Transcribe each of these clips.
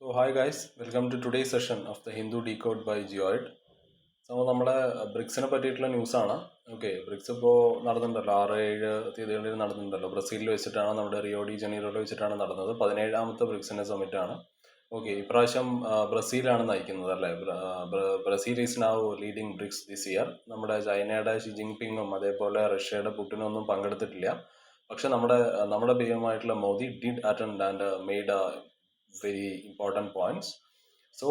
So hi guys, welcome to today's session of the Hindu Decode by Geoid. നമ്മുടെ ബ്രിക്സിനെ പറ്റിയിട്ടുള്ള ന്യൂസാണ്. Okay, BRICS ഇപ്പോൾ നടന്നിട്ടുണ്ടല്ലോ, 6-7 തീയതികളിൽ നടന്നിട്ടുണ്ടല്ലോ. ബ്രസീലിൽ വെച്ചിട്ടാണ്, നമ്മുടെ റിയോ ഡി ജനീറോയിൽ വെച്ചിട്ടാണ് നടന്നത്. 17ാമത്തെ ബ്രിക്സിൻ്റെ സമ്മിറ്റാണ്. ഓക്കെ, ഇപ്രാവശ്യം ബ്രസീലാണ് നയിക്കുന്നത് അല്ലേ. Brazil is now leading BRICS this year. നമ്മുടെ ചൈനയുടെ ഷി ജിൻപിങ്ങും അതേപോലെ റഷ്യയുടെ പുടിനും ഒന്നും പങ്കെടുത്തിട്ടില്ല. പക്ഷെ നമ്മുടെ പി എം ആയിട്ടുള്ള Modi did attend and made very important points. So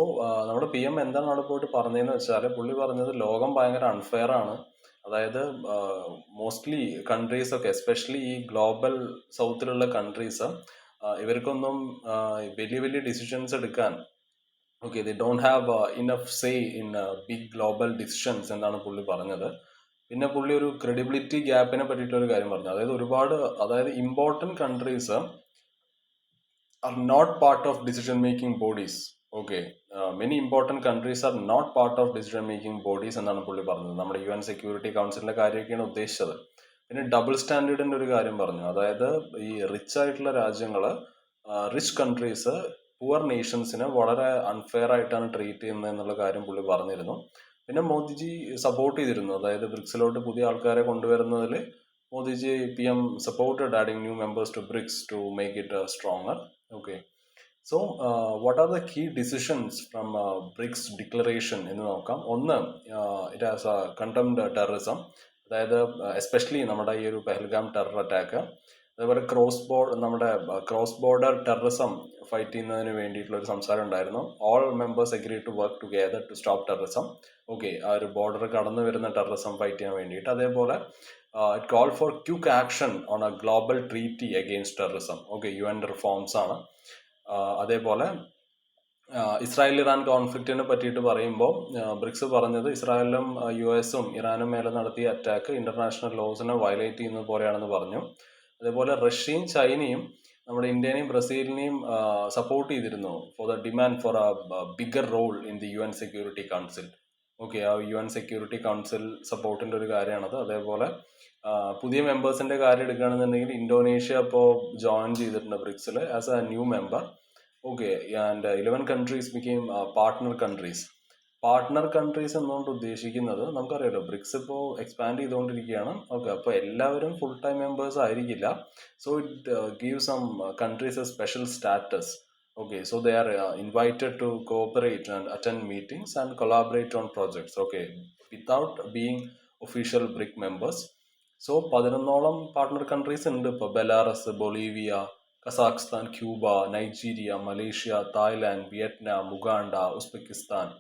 നമ്മുടെ പി എം എന്താണ് അവിടെ പോയിട്ട് പറഞ്ഞതെന്ന് വെച്ചാൽ, പുള്ളി പറഞ്ഞത് ലോകം ഭയങ്കര അൺഫെയർ ആണ്. അതായത് മോസ്റ്റ്ലി കൺട്രീസ് ഒക്കെ, എസ്പെഷ്യലി ഈ ഗ്ലോബൽ സൗത്തിലുള്ള കൺട്രീസ്, ഇവർക്കൊന്നും വലിയ വലിയ ഡിസിഷൻസ് എടുക്കാൻ, okay, they don't have enough say in big global decisions എന്നാണ് പുള്ളി പറഞ്ഞത്. പിന്നെ പുള്ളി ഒരു ക്രെഡിബിലിറ്റി ഗ്യാപ്പിനെ പറ്റിയിട്ടൊരു കാര്യം പറഞ്ഞു. അതായത് important countries are not part of decision making bodies. Okay, many important countries are not part of decision making bodies എന്നാണ് പുള്ളി പറഞ്ഞത്. നമ്മുടെ UN സെക്യൂരിറ്റി കൗൺസിലിന്റെ കാര്യമൊക്കെയാണ് ഉദ്ദേശിച്ചത്. പിന്നെ ഡബിൾ സ്റ്റാൻഡേർഡിന്റെ ഒരു കാര്യം പറഞ്ഞു. അതായത് ഈ റിച്ച് ആയിട്ടുള്ള രാജ്യങ്ങൾ, റിച്ച് കൺട്രീസ് പുവർ നേഷൻസിനെ വളരെ അൺഫെയർ ആയിട്ടാണ് ട്രീറ്റ് ചെയ്യുന്നത് എന്നുള്ള കാര്യം പുള്ളി പറഞ്ഞിരുന്നു. പിന്നെ മോദിജി സപ്പോർട്ട് ചെയ്തിരുന്നു. അതായത് ബ്രിക്സിലോട്ട് പുതിയ ആൾക്കാരെ കൊണ്ടുവരുന്നതിൽ Modiji PM supported adding new members to BRICS to make it stronger. Okay. So, what are the key decisions from BRICS declaration എന്ന് നോക്കാം. ഒന്ന്, ഇറ്റ് ഹാസ് കണ്ടംഡ് ടെററിസം. അതായത് എസ്പെഷ്യലി നമ്മുടെ ഈ ഒരു പെഹൽഗാം ടെറർ അറ്റാക്ക്, അതേപോലെ നമ്മുടെ ക്രോസ് ബോർഡർ ടെററിസം ഫൈറ്റ് ചെയ്യുന്നതിന് വേണ്ടിയിട്ടുള്ള ഒരു സംസാരം ഉണ്ടായിരുന്നു. All members agree to work together to stop terrorism. Okay, ആ ഒരു ബോർഡർ കടന്നു വരുന്ന ടെററിസം ഫൈറ്റ് ചെയ്യാൻ വേണ്ടിയിട്ട്. അതേപോലെ it call for quick action on a global treaty against terrorism. Okay, UN reforms ആണ്. അതേപോലെ ഇസ്രായേൽ ഇറാൻ കോൺഫ്ലിക്റ്റിനെ പറ്റിയിട്ട് പറയുമ്പോൾ ബ്രിക്സ് പറഞ്ഞത് ഇസ്രായേലും US-ഉം ഇറാനും മേലെ നടത്തിയ അറ്റാക്ക് ഇന്റർനാഷണൽ ലോസിനെ വയലേറ്റ് ചെയ്യുന്നത് പോലെയാണെന്ന് പറഞ്ഞു. അതേപോലെ റഷ്യയും ചൈനയും നമ്മുടെ ഇന്ത്യനെയും ബ്രസീലിനെയും സപ്പോർട്ട് ചെയ്തിരുന്നു for the demand for a bigger role in the UN security council. Okay, ആ UN സെക്യൂരിറ്റി കൗൺസിൽ സപ്പോർട്ടിന്റെ ഒരു കാര്യമാണത്. അതേപോലെ പുതിയ മെമ്പേഴ്സിന്റെ കാര്യം എടുക്കുകയാണെന്നുണ്ടെങ്കിൽ ഇന്തോനേഷ്യ ഇപ്പോൾ ജോയിൻ ചെയ്തിട്ടുണ്ട് ബ്രിക്സിൽ as a new member. Okay, and 11 countries became partner countries. Partner countries എന്നുകൊണ്ട് ഉദ്ദേശിക്കുന്നത് നമുക്കറിയാലോ, ബ്രിക്സ് ഇപ്പോൾ എക്സ്പാൻഡ് ചെയ്തുകൊണ്ടിരിക്കുകയാണ്. ഓക്കെ, അപ്പോൾ എല്ലാവരും ഫുൾ ടൈം മെമ്പേഴ്സ് ആയിരിക്കില്ല. So it give some countries a special status. Okay, so they are invited to cooperate and attend meetings and collaborate on projects. Okay, without being official BRIC members. So 11ഓളം partner countries ഉണ്ട് ഇപ്പോൾ. Belarus, Bolivia, Kazakhstan, Cuba, Nigeria, Malaysia, Thailand, Vietnam, Uganda, Uzbekistan.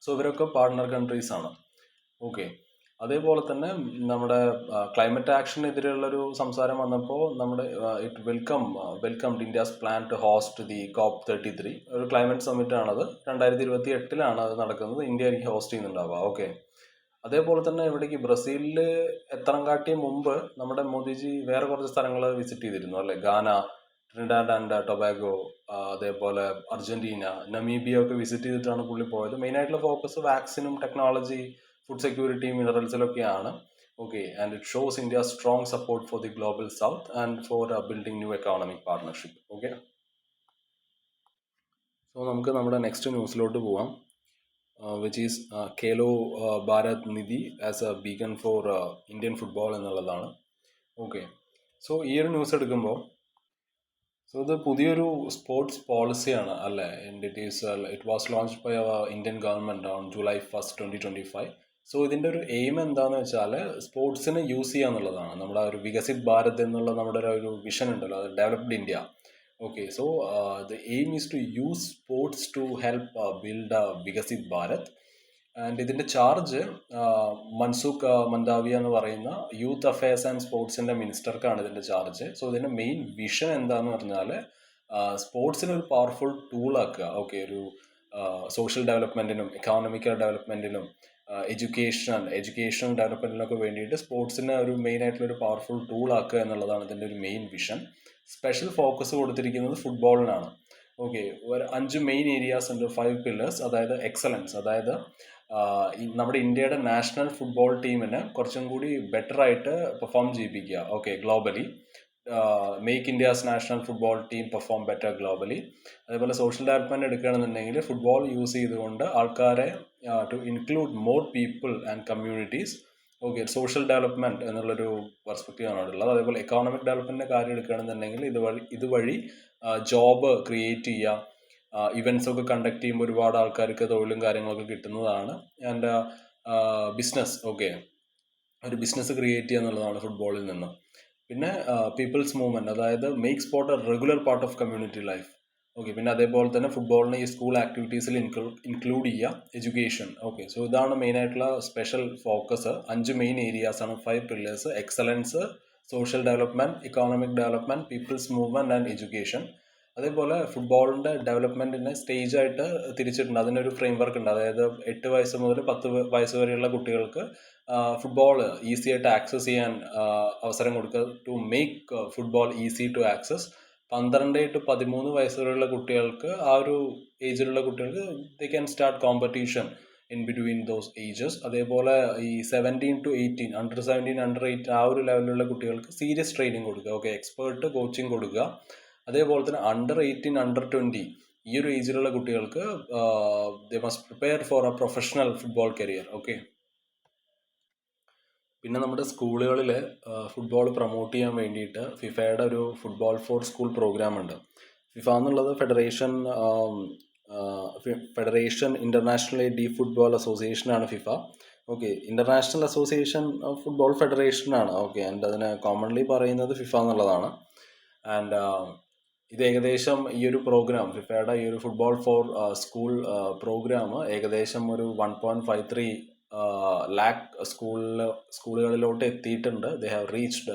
So ഇവരൊക്കെ partner countries ആണ്. Okay, അതേപോലെ തന്നെ നമ്മുടെ climate ആക്ഷനെതിരെയുള്ളൊരു സംസാരം വന്നപ്പോൾ നമ്മുടെ it welcomed India's plan to host the COP33. ഒരു ക്ലൈമറ്റ് സമ്മിറ്റ് ആണത്. 2028 അത് നടക്കുന്നത്. ഇന്ത്യ ആയിരിക്കും ഹോസ്റ്റ് ചെയ്യുന്നുണ്ടാവുക. ഓക്കെ, അതേപോലെ തന്നെ ഇവിടേക്ക് ബ്രസീലിൽ എത്താൻ കാട്ടിയ മുമ്പ് നമ്മുടെ മോദിജി വേറെ കുറച്ച് സ്ഥലങ്ങൾ വിസിറ്റ് ചെയ്തിരുന്നു അല്ലെ. ഗാന, ട്രിനിഡാഡ് ആൻഡ് ടൊബാഗോ, അതേപോലെ അർജന്റീന, നമീബിയ ഒക്കെ വിസിറ്റ് ചെയ്തിട്ടാണ് പുള്ളി പോയത്. മെയിനായിട്ടുള്ള ഫോക്കസ് വാക്സിനും ടെക്നോളജി, ഫുഡ് സെക്യൂരിറ്റി, മിനറൽസിലൊക്കെയാണ്. Okay, and it shows India strong support for the global south and for building new economic partnership. Okay, so നമുക്ക് നമ്മുടെ നെക്സ്റ്റ് ന്യൂസിലോട്ട് പോവാം, which is Khelo Bharat Nidhi as a beacon for Indian football എന്നുള്ളതാണ്. Okay, so ഈ ഒരു news എടുക്കുമ്പോൾ, so ഇത് പുതിയൊരു സ്പോർട്സ് പോളിസിയാണ് അല്ലേ. It was launched by our Indian government on July 1st, 2025. So ഇതിൻ്റെ ഒരു എയിം എന്താണെന്ന് വെച്ചാൽ സ്പോർട്സിനെ യൂസ് ചെയ്യുക എന്നുള്ളതാണ്. നമ്മുടെ ഒരു വികസിത് ഭാരത് എന്നുള്ള നമ്മുടെ ഒരു വിഷൻ ഉണ്ടല്ലോ, അത് developed India. Okay, so the aim is to use sports to help build Viksit Bharat. And ഇതിൻ്റെ ചാർജ് മൻസുഖ് മന്ദാവിയ എന്ന് പറയുന്ന യൂത്ത് അഫയേഴ്സ് ആൻഡ് സ്പോർട്സിൻ്റെ മിനിസ്റ്റർക്കാണ് ഇതിൻ്റെ ചാർജ്. സോ ഇതിൻ്റെ മെയിൻ വിഷൻ എന്താണെന്ന് പറഞ്ഞാൽ സ്പോർട്സിനെ ഒരു പവർഫുൾ ടൂളാക്കുക. ഓക്കെ, ഒരു സോഷ്യൽ ഡെവലപ്മെൻറ്റിനും എക്കോണമിക്കൽ ഡെവലപ്മെൻറ്റിനും എഡ്യൂക്കേഷണൽ ഡെവലപ്മെൻറ്റിനൊക്കെ വേണ്ടിയിട്ട് സ്പോർട്സിനെ ഒരു മെയിനായിട്ടുള്ളൊരു പവർഫുൾ ടൂളാക്കുക എന്നുള്ളതാണ് ഇതിൻ്റെ ഒരു മെയിൻ വിഷൻ. സ്പെഷ്യൽ ഫോക്കസ് കൊടുത്തിരിക്കുന്നത് ഫുട്ബോളിനാണ്. ഓക്കെ, ഒരു 5 മെയിൻ ഏരിയാസ് ഉണ്ട്, 5 പില്ലേഴ്സ്. അതായത് എക്സലൻസ്, അതായത് നമ്മുടെ ഇന്ത്യയുടെ നാഷണൽ ഫുട്ബോൾ ടീമിനെ കുറച്ചും കൂടി ബെറ്റർ ആയിട്ട് പെർഫോം ചെയ്യിപ്പിക്കുക. Okay, globally. Make India's national football team perform better globally. അതേപോലെ സോഷ്യൽ ഡെവലപ്മെൻറ്റ് എടുക്കുകയാണെന്നുണ്ടെങ്കിൽ ഫുട്ബോൾ യൂസ് ചെയ്തുകൊണ്ട് ആൾക്കാരെ to include more people and communities. Okay, social development എന്നുള്ളൊരു പെർസ്പെക്റ്റീവ് ആണ് ഉള്ളത്. അതേപോലെ എക്കോണമിക് ഡെവലപ്മെൻറ്റിൻ്റെ കാര്യം എടുക്കുകയാണെന്നുണ്ടെങ്കിൽ ഇതുവഴി ജോബ് ക്രിയേറ്റ് ചെയ്യുക, ഇവൻറ്റ്സ് ഒക്കെ കണ്ടക്ട് ചെയ്യുമ്പോൾ ഒരുപാട് ആൾക്കാർക്ക് തൊഴിലും കാര്യങ്ങളൊക്കെ കിട്ടുന്നതാണ്. ആൻഡ് ബിസിനസ്, ഓക്കെ, ഒരു ബിസിനസ് ക്രിയേറ്റ് ചെയ്യുക എന്നുള്ളതാണ് ഫുട്ബോളിൽ നിന്ന്. പിന്നെ പീപ്പിൾസ് മൂവ്മെൻറ്റ്, അതായത് make sport a regular part of community life. Okay, പിന്നെ അതേപോലെ തന്നെ ഫുട്ബോളിനെ ഈ സ്കൂൾ ആക്ടിവിറ്റീസിൽ ഇൻക്ലൂഡ് ചെയ്യുക, എഡ്യൂക്കേഷൻ. ഓക്കെ, സോ ഇതാണ് മെയിനായിട്ടുള്ള സ്പെഷ്യൽ ഫോക്കസ്. 5 മെയിൻ ഏരിയാസ് ആണ്, 5 pillars: excellence, social development, economic development, people's movement and education. അതേപോലെ ഫുട്ബോളിൻ്റെ ഡെവലപ്മെൻറ്റിനെ സ്റ്റേജായിട്ട് തിരിച്ചിട്ടുണ്ട്. അതിനൊരു ഫ്രെയിം വർക്ക് ഉണ്ട്. അതായത് 8 വയസ്സ് മുതൽ 10 വയസ്സ് വരെയുള്ള കുട്ടികൾക്ക് ഫുട്ബോൾ ഈസി ആയിട്ട് ആക്സസ് ചെയ്യാൻ അവസരം കൊടുക്കുക, to make football easy to access. 12 to 13 വയസ്സ് വരെയുള്ള കുട്ടികൾക്ക്, ആ ഒരു ഏജിലുള്ള കുട്ടികൾക്ക് they can start competition in between those ages. അതേപോലെ ഈ 17 to 18, അണ്ടർ 17, അണ്ടർ 8 ആ ഒരു ലെവലിലുള്ള കുട്ടികൾക്ക് സീരിയസ് ട്രെയിനിങ് കൊടുക്കുക. ഓക്കെ, എക്സ്പേർട്ട് കോച്ചിങ് കൊടുക്കുക. അതേപോലെ തന്നെ അണ്ടർ 18, അണ്ടർ 20 ഈ ഒരു ഏജിലുള്ള കുട്ടികൾക്ക് they must prepare for a professional football career. Okay, പിന്നെ നമ്മുടെ സ്കൂളുകളിൽ ഫുട്ബോൾ പ്രൊമോട്ട് ചെയ്യാൻ വേണ്ടിയിട്ട് ഫിഫയുടെ ഒരു ഫുട്ബോൾ ഫോർ സ്കൂൾ പ്രോഗ്രാം ഉണ്ട്. ഫിഫ എന്നുള്ളത് ഫെഡറേഷൻ ഇൻ്റർനാഷണൽ ഡി ഫുട്ബോൾ അസോസിയേഷനാണ് FIFA. Okay, international association football ഫെഡറേഷനാണ്. ഓക്കെ, ആൻഡ് അതിന് കോമൺലി പറയുന്നത് ഫിഫ എന്നുള്ളതാണ്. ആൻഡ് ഇത് ഏകദേശം ഈ ഒരു പ്രോഗ്രാം, ഫിഫയുടെ ഈ ഒരു ഫുട്ബോൾ ഫോർ സ്കൂൾ പ്രോഗ്രാം ഏകദേശം ഒരു 1.53 lakh സ്കൂളുകളിലോട്ട് എത്തിയിട്ടുണ്ട്. They had reached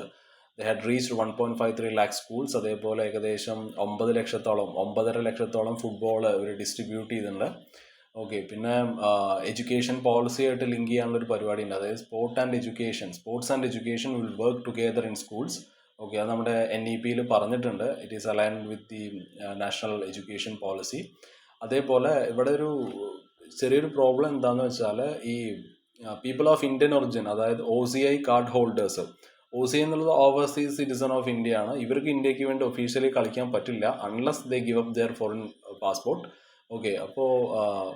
1.53 lakh schools. അതേപോലെ ഏകദേശം 9.5 ലക്ഷത്തോളം ഫുട്ബോൾ ഇവർ ഡിസ്ട്രിബ്യൂട്ട് ചെയ്തിട്ടുണ്ട്. ഓക്കെ, പിന്നെ എഡ്യൂക്കേഷൻ പോളിസി ആയിട്ട് ലിങ്ക് ചെയ്യാനുള്ളൊരു പരിപാടി ഉണ്ട്. അതായത് sports and education will work together in schools. Okay, അത് നമ്മുടെ NEP-യിൽ പറഞ്ഞിട്ടുണ്ട്. It is aligned with the national education policy. അതേപോലെ ഇവിടെ ഒരു ചെറിയൊരു പ്രോബ്ലം എന്താണെന്ന് വെച്ചാൽ, ഈ പീപ്പിൾ ഓഫ് ഇന്ത്യൻ ഒറിജിൻ, അതായത് OCI കാർഡ് ഹോൾഡേഴ്സ്. OCI എന്നുള്ളത് ഓവർസീസ് സിറ്റിസൺ ഓഫ് ഇന്ത്യ ആണ്. ഇവർക്ക് ഇന്ത്യക്ക് വേണ്ടി ഒഫീഷ്യലി കളിക്കാൻ പറ്റില്ല unless they give up their foreign passport. Okay, അപ്പോൾ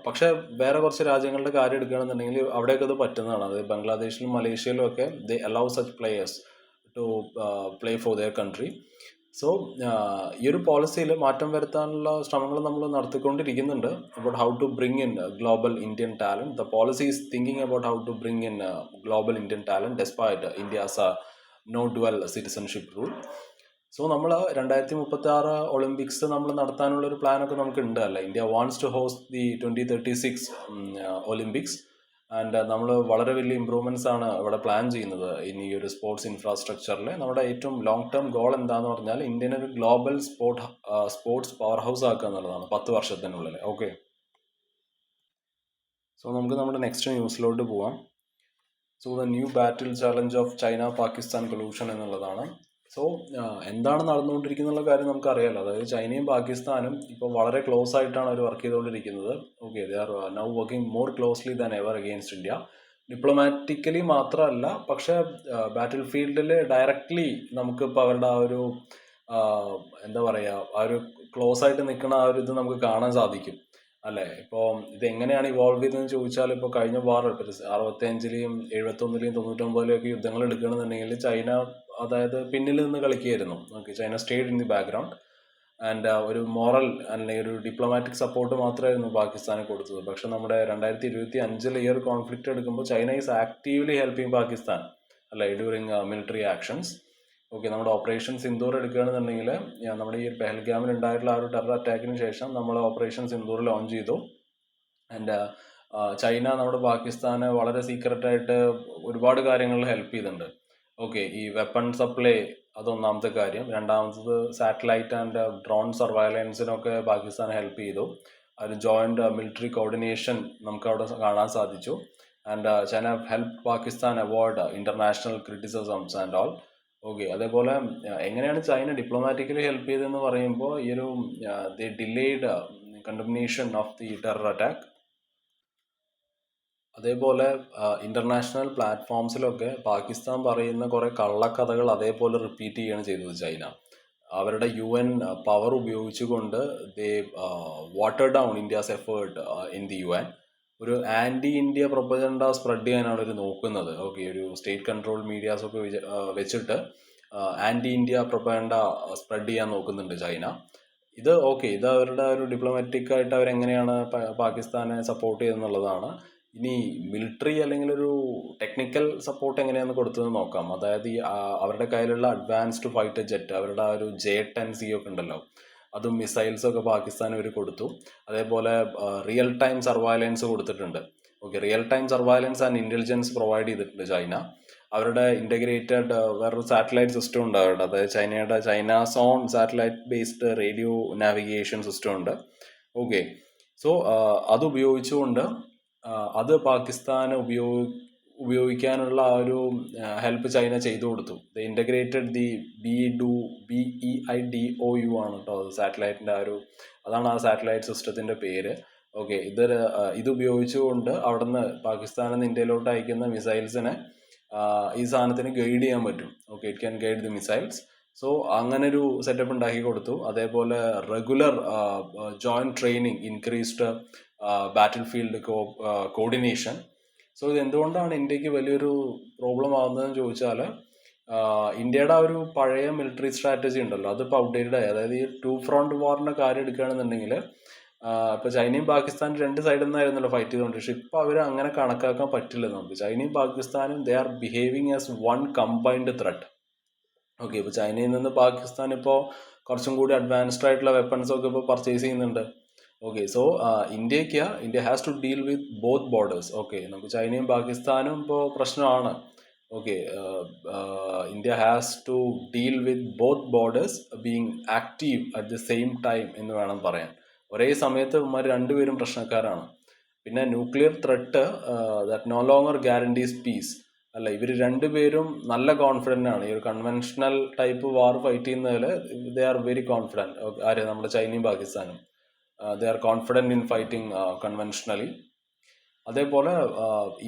പക്ഷേ വേറെ കുറച്ച് രാജ്യങ്ങളുടെ കാര്യം എടുക്കുകയാണെന്നുണ്ടെങ്കിൽ അവിടെയൊക്കെ ഇത് പറ്റുന്നതാണ്. അതായത് ബംഗ്ലാദേശിലും മലേഷ്യയിലും ഒക്കെ they allow such players to play for their country. So ഈ ഒരു പോളിസിയിൽ മാറ്റം വരുത്താനുള്ള ശ്രമങ്ങൾ നമ്മൾ നടത്തിക്കൊണ്ടിരിക്കുന്നുണ്ട്. About how to bring in global Indian talent. The policy is thinking about how to bring in global Indian talent despite India's no dual citizenship rule. So നമ്മൾ 2036 Olympics നമ്മൾ നടത്താനുള്ളൊരു പ്ലാനൊക്കെ നമുക്ക് ഉണ്ട് അല്ലേ. India wants to host the 2036 Olympics. And നമ്മൾ വളരെ വലിയ ഇമ്പ്രൂവ്മെൻറ്റ്സ് ആണ് ഇവിടെ പ്ലാൻ ചെയ്യുന്നത് ഇനി ഈ ഒരു സ്പോർട്സ് ഇൻഫ്രാസ്ട്രക്ചറിൽ. നമ്മുടെ ഏറ്റവും ലോങ് ടേം ഗോൾ എന്താണെന്ന് പറഞ്ഞാൽ ഇന്ത്യനെ ഒരു ഗ്ലോബൽ സ്പോർട്സ് പവർ ഹൗസ് ആക്കുക എന്നുള്ളതാണ് 10 വർഷത്തിനുള്ളിൽ. ഓക്കെ, സോ നമുക്ക് നമ്മുടെ നെക്സ്റ്റ് ന്യൂസിലോട്ട് പോവാം. So the new battle challenge of China Pakistan collusion എന്നുള്ളതാണ്. സോ എന്താണ് നടന്നുകൊണ്ടിരിക്കുന്ന കാര്യം നമുക്കറിയാലോ. അതായത് ചൈനയും പാകിസ്ഥാനും ഇപ്പോൾ വളരെ ക്ലോസ് ആയിട്ടാണ് അവർ വർക്ക് ചെയ്തുകൊണ്ടിരിക്കുന്നത്. Okay, they are now working more closely than ever against India. Diplomatically മാത്രമല്ല, പക്ഷേ ബാറ്റിൽ ഫീൽഡിൽ ഡയറക്റ്റ്ലി നമുക്കിപ്പോൾ അവരുടെ ആ ഒരു എന്താ പറയുക, ആ ഒരു ക്ലോസ് ആയിട്ട് നിൽക്കുന്ന ആ ഒരു ഇത് നമുക്ക് കാണാൻ സാധിക്കും അല്ലേ. ഇപ്പോൾ ഇതെങ്ങനെയാണ് ഇവോൾവ് ചെയ്തതെന്ന് ചോദിച്ചാൽ, ഇപ്പോൾ കഴിഞ്ഞ വാർ 65-ലെയും 71-ലെയും 99-ലെയൊക്കെ യുദ്ധങ്ങൾ എടുക്കുകയാണെന്നുണ്ടെങ്കിൽ ചൈന അതായത് പിന്നിൽ നിന്ന് കളിക്കുകയായിരുന്നു. Okay, China stayed in the background. And ഒരു മോറൽ അല്ലെങ്കിൽ ഒരു ഡിപ്ലോമാറ്റിക് സപ്പോർട്ട് മാത്രമായിരുന്നു പാകിസ്ഥാന് കൊടുത്തത്. പക്ഷെ നമ്മുടെ 2025 ഈ ഒരു കോൺഫ്ലിക്റ്റ് എടുക്കുമ്പോൾ China is actively helping Pakistan അല്ലേ, ഡ്യൂറിങ് മിലിറ്ററി ആക്ഷൻസ്. ഓക്കെ, നമ്മുടെ ഓപ്പറേഷൻ സിന്ദൂർ എടുക്കുകയാണെന്നുണ്ടെങ്കിൽ നമ്മുടെ ഈ പെഹൽഗാമിൽ ഉണ്ടായിട്ടുള്ള ആ ഒരു ടെറർ അറ്റാക്കിന് ശേഷം നമ്മൾ ഓപ്പറേഷൻ സിന്ദൂർ ലോഞ്ച് ചെയ്തു. ആൻഡ് ചൈന നമ്മുടെ പാകിസ്ഥാന് വളരെ സീക്രട്ടായിട്ട് ഒരുപാട് കാര്യങ്ങളിൽ ഹെൽപ്പ് ചെയ്തിട്ടുണ്ട്. ഓക്കെ, ഈ വെപ്പൺ സപ്ലൈ അതൊന്നാമത്തെ കാര്യം. രണ്ടാമത്തത് സാറ്റലൈറ്റ് ആൻഡ് ഡ്രോൺ സർവൈലൻസിനൊക്കെ പാകിസ്ഥാൻ ഹെൽപ്പ് ചെയ്തു. ഒരു ജോയിൻറ്റ് മിലിറ്ററി കോർഡിനേഷൻ നമുക്ക് അവിടെ കാണാൻ സാധിച്ചു. And China help Pakistan avoid international criticisms and all. Okay, അതേപോലെ എങ്ങനെയാണ് ചൈന ഡിപ്ലോമാറ്റിക്കലി ഹെൽപ്പ് ചെയ്തതെന്ന് പറയുമ്പോൾ ഈ ഒരു the delayed condemnation of the terror attack. അതേപോലെ ഇന്റർനാഷണൽ പ്ലാറ്റ്ഫോംസിലൊക്കെ പാകിസ്ഥാൻ പറയുന്ന കുറെ കള്ളക്കഥകൾ അതേപോലെ റിപ്പീറ്റ് ചെയ്യുകയാണ് ചെയ്തത് ചൈന. അവരുടെ UN പവർ ഉപയോഗിച്ചുകൊണ്ട് they water down India's effort in the UN. ഒരു ആന്റി ഇന്ത്യ പ്രൊപ്പഗൻഡ സ്പ്രെഡ് ചെയ്യാനാണ് അവർ നോക്കുന്നത്. ഓക്കെ, ഒരു സ്റ്റേറ്റ് കൺട്രോൾ മീഡിയാസ് ഒക്കെ വെച്ചിട്ട് ആന്റി ഇന്ത്യ പ്രൊപ്പഗൻഡ സ്പ്രെഡ് ചെയ്യാൻ നോക്കുന്നുണ്ട് ചൈന. ഇത് ഇത് അവരുടെ ഒരു ഡിപ്ലോമാറ്റിക് ആയിട്ട് അവരെങ്ങനെയാണ് പാകിസ്ഥാനെ സപ്പോർട്ട് ചെയ്യുന്നുള്ളതാണ്. ഇനി മിലിറ്ററി അല്ലെങ്കിൽ ഒരു ടെക്നിക്കൽ സപ്പോർട്ട് എങ്ങനെയാണ് കൊടുത്തതെന്ന് നോക്കാം. അതായത് അവരുടെ കയ്യിലുള്ള അഡ്വാൻസ്ഡ് ഫൈറ്റർ ജെറ്റ്, അവരുടെ ആ ഒരു J-10C ഒക്കെ ഉണ്ടല്ലോ, അതും മിസൈൽസ് ഒക്കെ പാകിസ്ഥാൻ ഇവർ കൊടുത്തു. അതേപോലെ റിയൽ ടൈം സർവൈലൻസ് കൊടുത്തിട്ടുണ്ട്. Real time surveillance and intelligence provide ചെയ്തിട്ടുണ്ട് ചൈന. അവരുടെ ഇന്റഗ്രേറ്റഡ് വേറൊരു സാറ്റലൈറ്റ് സിസ്റ്റം ഉണ്ട് അവരുടെ, അതായത് China zone satellite based radio navigation system ഉണ്ട്. സോ അത് ഉപയോഗിച്ചുകൊണ്ട് അത് പാകിസ്ഥാന് ഉപയോഗിക്കാനുള്ള ആ ഒരു ഹെൽപ്പ് ചൈന ചെയ്തു കൊടുത്തു. ഇന്റഗ്രേറ്റഡ് ദി BEIDOU ആണ് കേട്ടോ സാറ്റലൈറ്റിന്റെ അതാണ് ആ സാറ്റലൈറ്റ് സിസ്റ്റത്തിന്റെ പേര്. ഇത് ഉപയോഗിച്ചുകൊണ്ട് അവിടുന്ന് പാകിസ്ഥാനിൽ നിന്ന് ഇന്ത്യയിലോട്ട് അയക്കുന്ന മിസൈൽസിനെ ഈ സാധനത്തിന് ഗൈഡ് ചെയ്യാൻ പറ്റും. It can guide the missiles. So അങ്ങനെ ഒരു സെറ്റപ്പ് ഉണ്ടാക്കി കൊടുത്തു. അതേപോലെ റെഗുലർ ജോയിന്റ് ട്രെയിനിങ്, ഇൻക്രീസ്ഡ് ബാറ്റിൽ ഫീൽഡ് കോർഡിനേഷൻ. സോ ഇത് എന്തുകൊണ്ടാണ് ഇന്ത്യക്ക് വലിയൊരു പ്രോബ്ലം ആവുന്നതെന്ന് ചോദിച്ചാൽ, ഇന്ത്യയുടെ ആ ഒരു പഴയ മിലിറ്ററി സ്ട്രാറ്റജി ഉണ്ടല്ലോ, അതിപ്പോൾ ഔട്ട്ഡേറ്റഡ് ആയി. അതായത് ഈ 2 front വാറിന്റെ കാര്യം എടുക്കുകയാണെന്നുണ്ടെങ്കിൽ, ഇപ്പൊ ചൈനയും പാകിസ്ഥാനും രണ്ട് സൈഡിൽ നിന്നായിരുന്നല്ലോ ഫൈറ്റ് ചെയ്തുകൊണ്ട്. പക്ഷെ ഇപ്പൊ അവർ അങ്ങനെ കണക്കാക്കാൻ പറ്റില്ല നമുക്ക്. ചൈനയും പാകിസ്ഥാനും they R behaving as one combined threat. ഇപ്പൊ ചൈനയിൽ നിന്ന് പാകിസ്ഥാൻ ഇപ്പോൾ കുറച്ചും കൂടി അഡ്വാൻസ്ഡ് ആയിട്ടുള്ള വെപ്പൺസ് ഒക്കെ ഇപ്പോൾ പർച്ചേസ് ചെയ്യുന്നുണ്ട്. So India has to deal with both borders. നമുക്ക് ചൈനയും പാകിസ്ഥാനും ഇപ്പോൾ പ്രശ്നമാണ്. India has to deal with both borders being active at the same time എന്ന് വേണം പറയാൻ. ഒരേ സമയത്ത് ഇവന്മാർ രണ്ടുപേരും പ്രശ്നക്കാരാണ്. പിന്നെ nuclear threat that no longer guarantees peace അല്ല, ഇവർ രണ്ടുപേരും നല്ല കോൺഫിഡൻ്റ് ആണ്. ഈ ഒരു കൺവെൻഷണൽ ടൈപ്പ് വാർ ഫൈറ്റ് ചെയ്യുന്നതിൽ ദേ ആർ വെരി കോൺഫിഡൻറ്റ്. നമ്മുടെ ചൈനയും പാകിസ്ഥാനും they are confident in fighting conventionally. അതേപോലെ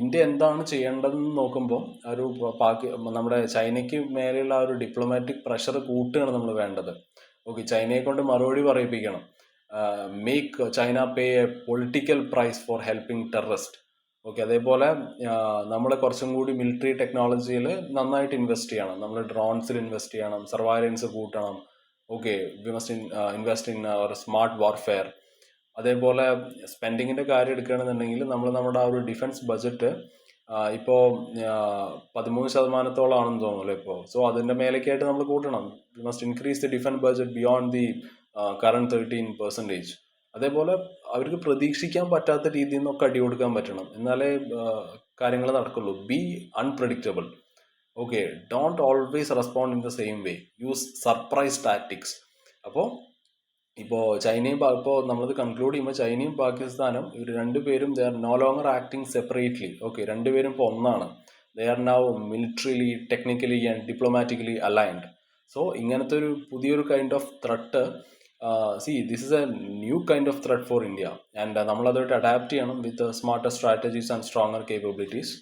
ഇന്ത്യ എന്താണ് ചെയ്യേണ്ടതെന്ന് നോക്കുമ്പോൾ ഒരു നമ്മുടെ ചൈനയ്ക്ക് മേലെയുള്ള ആ ഒരു ഡിപ്ലോമാറ്റിക് പ്രഷർ കൂട്ടുകയാണ് നമ്മൾ വേണ്ടത്. ചൈനയെ കൊണ്ട് മറുപടി പറയിപ്പിക്കണം. Make China pay a political price for helping terrorist. അതേപോലെ നമ്മൾ കുറച്ചും കൂടി മിലിറ്ററി ടെക്നോളജിയിൽ നന്നായിട്ട് ഇൻവെസ്റ്റ് ചെയ്യണം. നമ്മൾ ഡ്രോൺസിൽ ഇൻവെസ്റ്റ് ചെയ്യണം, സർവൈലൻസ് കൂട്ടണം. We must invest in our smart warfare. അതേപോലെ സ്പെൻഡിങ്ങിന്റെ കാര്യം എടുക്കുകയാണെന്നുണ്ടെങ്കിൽ നമ്മൾ നമ്മുടെ ആ ഒരു ഡിഫൻസ് ബജറ്റ് ഇപ്പോൾ 13% ആണെന്ന് തോന്നുന്നല്ലോ ഇപ്പോൾ. സോ അതിന്റെ മേലേക്കായിട്ട് നമ്മൾ കൂട്ടണം. We must increase the defence budget beyond the current 13%. അതേപോലെ അവർക്ക് പ്രതീക്ഷിക്കാൻ പറ്റാത്ത രീതിയിൽ നിന്നൊക്കെ അടി കൊടുക്കാൻ പറ്റണം, എന്നാലേ കാര്യങ്ങൾ നടക്കുള്ളൂ. B unpredictable. Don't always respond in the same way. Use surprise tactics. ഇപ്പോൾ ചൈനയും ഇപ്പോൾ നമ്മളത് കൺക്ലൂഡ് ചെയ്യുമ്പോൾ ചൈനയും പാകിസ്ഥാനും ഇവർ രണ്ടുപേരും they are no longer acting separately. രണ്ടുപേരും ഇപ്പോൾ ഒന്നാണ്. They are now militarily, technically and diplomatically aligned. So ഇങ്ങനത്തെ ഒരു പുതിയൊരു kind of threat, this is a new kind of threat for India. And നമ്മളതായിട്ട് അഡാപ്റ്റ് ചെയ്യണം with smarter strategies and stronger capabilities.